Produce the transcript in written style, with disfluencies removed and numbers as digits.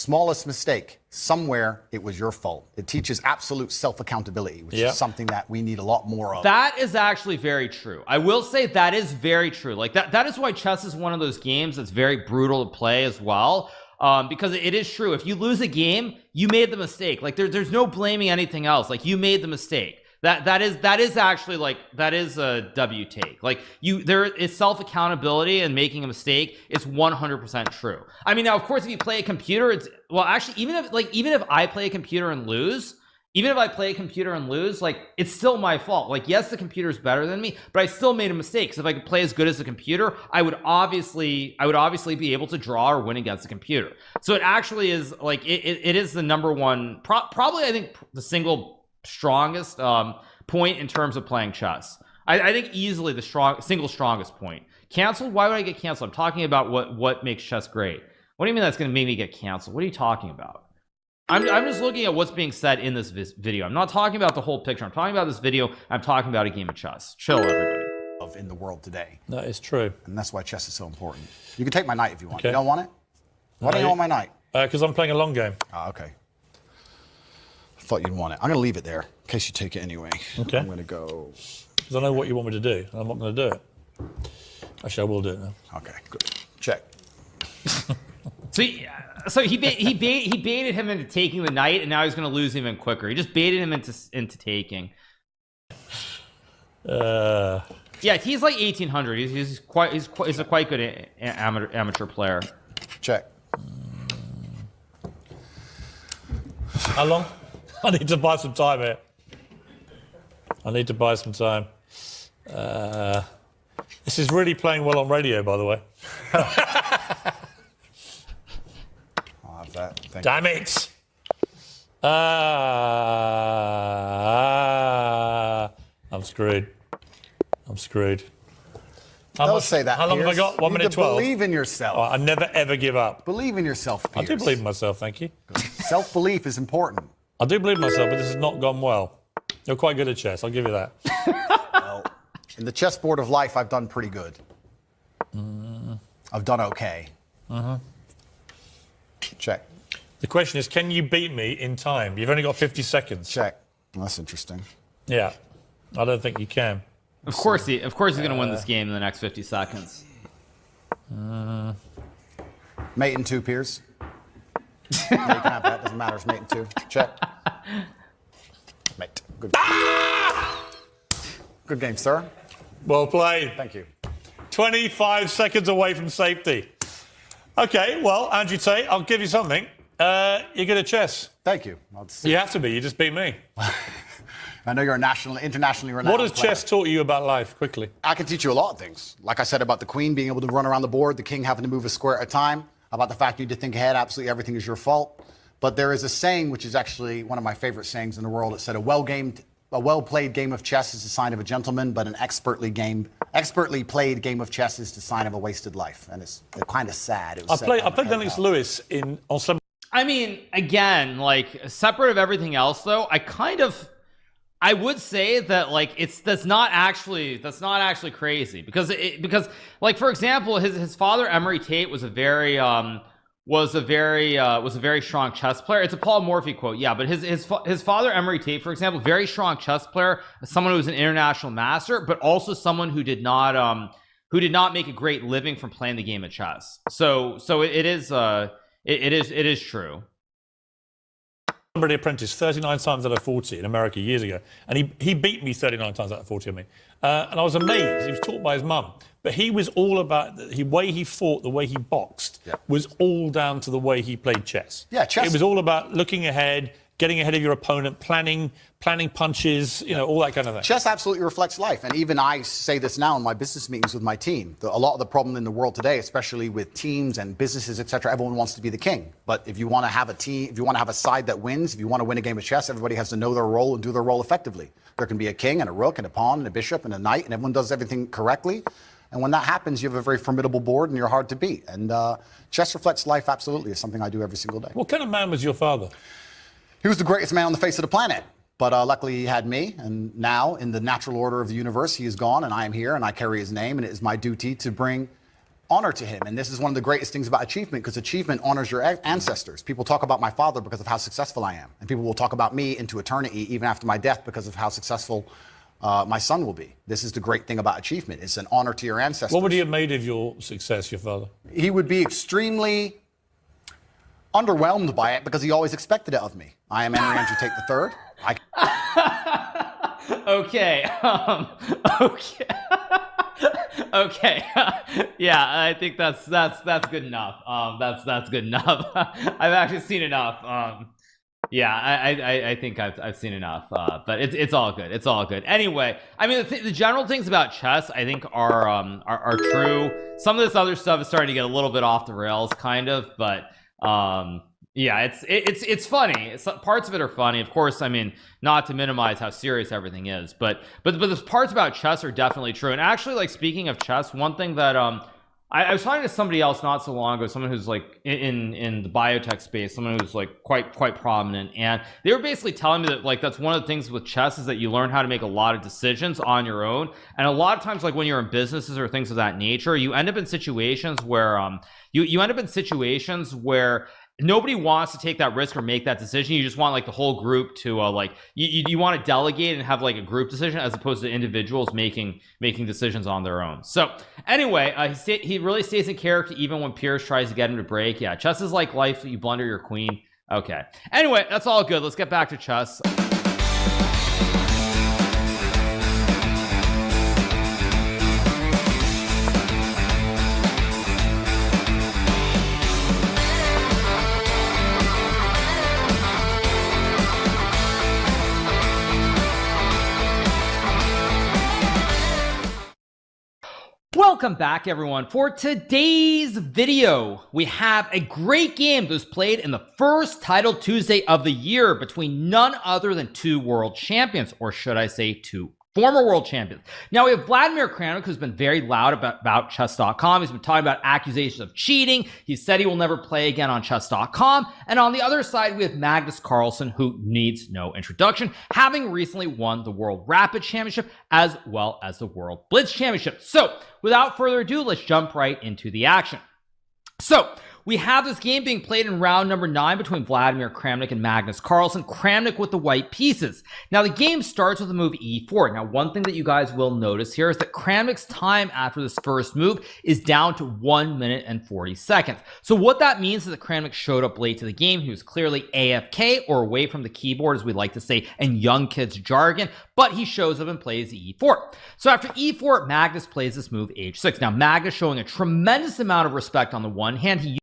smallest mistake, somewhere it was your fault. It teaches absolute self-accountability, which is something that we need a lot more of. That is actually very true. I will say that is very true. Like that is why chess is one of those games that's very brutal to play as well. Because it is true. If you lose a game, you made the mistake. Like there's no blaming anything else. Like you made the mistake. That is actually like that is a W take. Like there is self-accountability and making a mistake is 100% true. I mean, now of course if you play a computer, it's well actually even if I play a computer and lose, like it's still my fault. Like yes, the computer is better than me, but I still made a mistake. So if I could play as good as the computer, I would obviously be able to draw or win against the computer. So it actually is like it is the number one probably I think the single strongest point in terms of playing chess. I think easily the single strongest point. Canceled? Why would I get canceled? I'm talking about what makes chess great. What do you mean that's going to make me get canceled? What are you talking about? I'm just looking at what's being said in this video. I'm not talking about the whole picture. I'm talking about this video. I'm talking about a game of chess. Chill, everybody. In the world today. That is true. And that's why chess is so important. You can take my knight if you want. Okay. You don't want it? Why don't you want my knight? Because I'm playing a long game. Ah, okay. I thought you'd want it. I'm going to leave it there in case you take it anyway. Okay. I'm going to go. Because I know what you want me to do. I'm not going to do it. Actually, I will do it now. Okay, good. Check. So he baited him into taking the knight, and now he's going to lose even quicker. He just baited him into taking. Yeah, he's like 1800. He's a quite good amateur player. Check. How long? I need to buy some time here. I need to buy some time. This is really playing well on radio, by the way. I'll have that. Damn it! I'm screwed. I'm screwed. Don't say that. How long have I got? 1 minute 12. Believe in yourself. Oh, I never ever give up. Believe in yourself, Piers. I do believe in myself, thank you. Self-belief is important. I do believe in myself, but this has not gone well. You're quite good at chess, I'll give you that. Well, in the chessboard of life, I've done pretty good. I've done okay. Check. The question is, can you beat me in time? You've only got 50 seconds. Check. Well, that's interesting. Yeah, I don't think you can. Of course he's going to win this game in the next 50 seconds. Mate in 2, Piers. No, you can have that. Doesn't matter. It's mate in 2. Check. Mate. Good. Good game, sir. Well played. Thank you. 25 seconds away from safety. Okay, well, Andrew Tate, I'll give you something. You're good at chess. Thank you. You have to be. You just beat me. I know you're a internationally renowned What has player. chess taught you about life, quickly? I can teach you a lot of things. Like I said about the queen being able to run around the board, the king having to move a square at a time, about the fact you need to think ahead, absolutely everything is your fault. But there is a saying, which is actually one of my favorite sayings in the world. It said, a well-played game of chess is a sign of a gentleman, but an expertly played game of chess is the sign of a wasted life. And it's kind of sad. I played Lennox Lewis on some... I mean, again, like, separate of everything else, though, I would say that like that's not actually crazy because like for example his father Emery Tate was a very strong chess player. It's a Paul Morphy quote, yeah, but his father Emery Tate, for example, very strong chess player, someone who was an international master, but also someone who did not make a great living from playing the game of chess. So it is true. Somebody apprentice 39 times out of 40 in America years ago, and he beat me 39 times out of 40 of me, and I was amazed. He was taught by his mum, but he was all about the way he fought, the way he boxed, was all down to the way he played chess. Yeah, chess. It was all about looking ahead, getting ahead of your opponent, planning punches, you know, all that kind of thing. Chess absolutely reflects life, and even I say this now in my business meetings with my team. A lot of the problem in the world today, especially with teams and businesses, etc., everyone wants to be the king. But if you want to have a team, if you want to have a side that wins, if you want to win a game of chess, everybody has to know their role and do their role effectively. There can be a king and a rook and a pawn and a bishop and a knight, and everyone does everything correctly. And when that happens, you have a very formidable board and you're hard to beat. And chess reflects life absolutely. It's something I do every single day. What kind of man was your father? He was the greatest man on the face of the planet. But luckily he had me, and now in the natural order of the universe, he is gone, and I am here, and I carry his name, and it is my duty to bring honor to him. And this is one of the greatest things about achievement, because achievement honors your ancestors. People talk about my father because of how successful I am. And people will talk about me into eternity, even after my death, because of how successful my son will be. This is the great thing about achievement. It's an honor to your ancestors. What would he have made of your success, your father? He would be extremely underwhelmed by it, because he always expected it of me. I am Henry Andrew Tate III. Okay. Okay. Okay. Yeah, I think that's good enough. That's good enough. I've actually seen enough. Yeah, I think I've seen enough. But it's all good. It's all good. Anyway, I mean, the general things about chess, I think, are true. Some of this other stuff is starting to get a little bit off the rails, kind of. But yeah, it's funny. Parts of it are funny, of course. I mean, not to minimize how serious everything is, but the parts about chess are definitely true. And actually, like, speaking of chess, one thing that I was talking to somebody else not so long ago, someone who's like in the biotech space, someone who's like quite prominent, and they were basically telling me that, like, that's one of the things with chess is that you learn how to make a lot of decisions on your own. And a lot of times, like, when you're in businesses or things of that nature, you end up in situations where you end up in situations where nobody wants to take that risk or make that decision. You just want, like, the whole group to like you want to delegate and have, like, a group decision, as opposed to individuals making decisions on their own. So anyway, he really stays in character even when Pierce tries to get him to break. Yeah, chess is like life. You blunder your queen. Okay, anyway, that's all good. Let's get back to chess. Welcome back, everyone. For today's video, we have a great game that was played in the first Title Tuesday of the year between none other than two world champions, or should I say two former world champions. Now, we have Vladimir Kramnik, who's been very loud about chess.com. He's been talking about accusations of cheating. He said he will never play again on chess.com. And on the other side, we have Magnus Carlsen, who needs no introduction, having recently won the World Rapid Championship as well as the World Blitz Championship. So, without further ado, let's jump right into the action. So, we have this game being played in round number 9 between Vladimir Kramnik and Magnus Carlsen. Kramnik with the white pieces. Now, the game starts with the move e4. Now, one thing that you guys will notice here is that Kramnik's time after this first move is down to 1 minute and 40 seconds. So what that means is that Kramnik showed up late to the game. He was clearly AFK, or away from the keyboard, as we like to say in young kids jargon, but he shows up and plays e4. So after e4, Magnus plays this move h6. Now, Magnus showing a tremendous amount of respect on the one hand. He